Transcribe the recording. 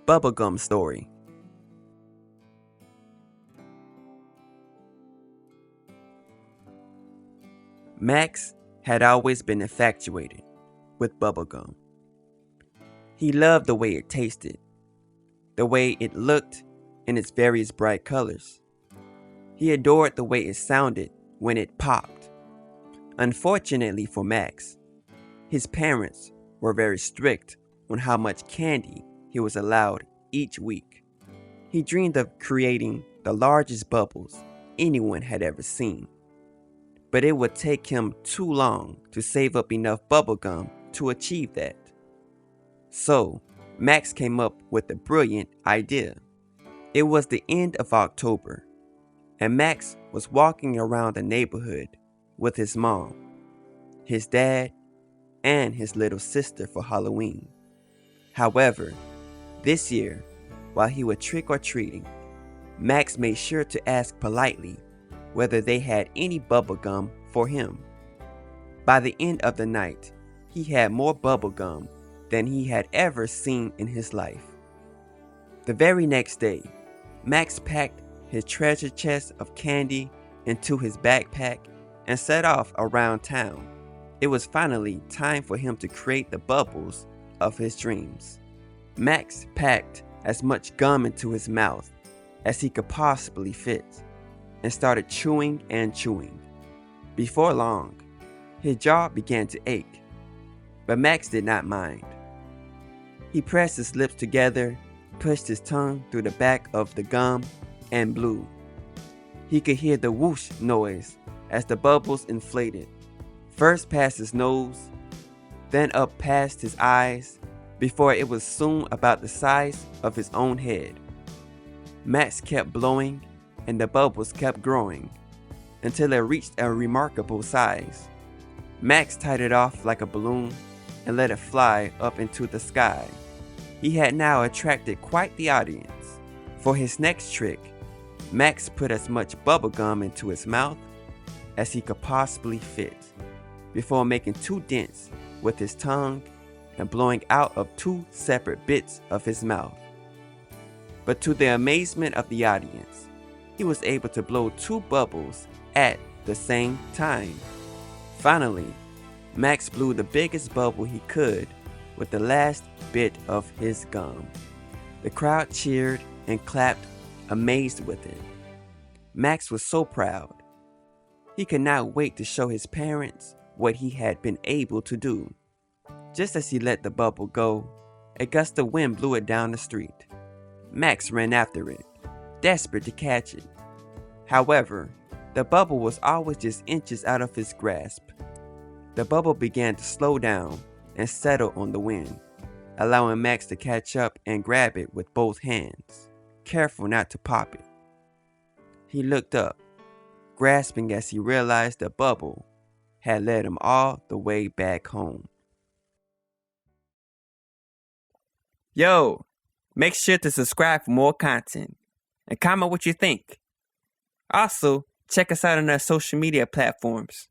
Bubblegum story. Max had always been infatuated with bubblegum. He loved the way it tasted, the way it looked in its various bright colors. He adored the way it sounded when it popped. Unfortunately for Max, his parents were very strict on how much candy he was allowed each week. He dreamed of creating the largest bubbles anyone had ever seen, but it would take him too long to save up enough bubblegum to achieve that. So, Max came up with a brilliant idea. It was the end of October, and Max was walking around the neighborhood with his mom, his dad, and his little sister for Halloween. However, this year, while he was trick-or-treating, Max made sure to ask politely whether they had any bubblegum for him. By the end of the night, he had more bubblegum than he had ever seen in his life. The very next day, Max packed his treasure chest of candy into his backpack and set off around town. It was finally time for him to create the bubbles of his dreams. Max packed as much gum into his mouth as he could possibly fit and started chewing and chewing. Before long, his jaw began to ache, but Max did not mind. He pressed his lips together, pushed his tongue through the back of the gum, and blew. He could hear the whoosh noise as the bubbles inflated, first past his nose, then up past his eyes, before it was soon about the size of his own head. Max kept blowing, and the bubbles kept growing until it reached a remarkable size. Max tied it off like a balloon and let it fly up into the sky. He had now attracted quite the audience. For his next trick, Max put as much bubblegum into his mouth as he could possibly fit, before making 2 dents with his tongue and blowing out of 2 separate bits of his mouth. But to the amazement of the audience, he was able to blow 2 bubbles at the same time. Finally, Max blew the biggest bubble he could with the last bit of his gum. The crowd cheered and clapped, amazed with it. Max was so proud. He could not wait to show his parents what he had been able to do. Just as he let the bubble go, a gust of wind blew it down the street. Max ran after it, desperate to catch it. However, the bubble was always just inches out of his grasp. The bubble began to slow down and settle on the wind, allowing Max to catch up and grab it with both hands, careful not to pop it. He looked up, grasping as he realized the bubble had led him all the way back home. Yo, make sure to subscribe for more content and comment what you think. Also, check us out on our social media platforms.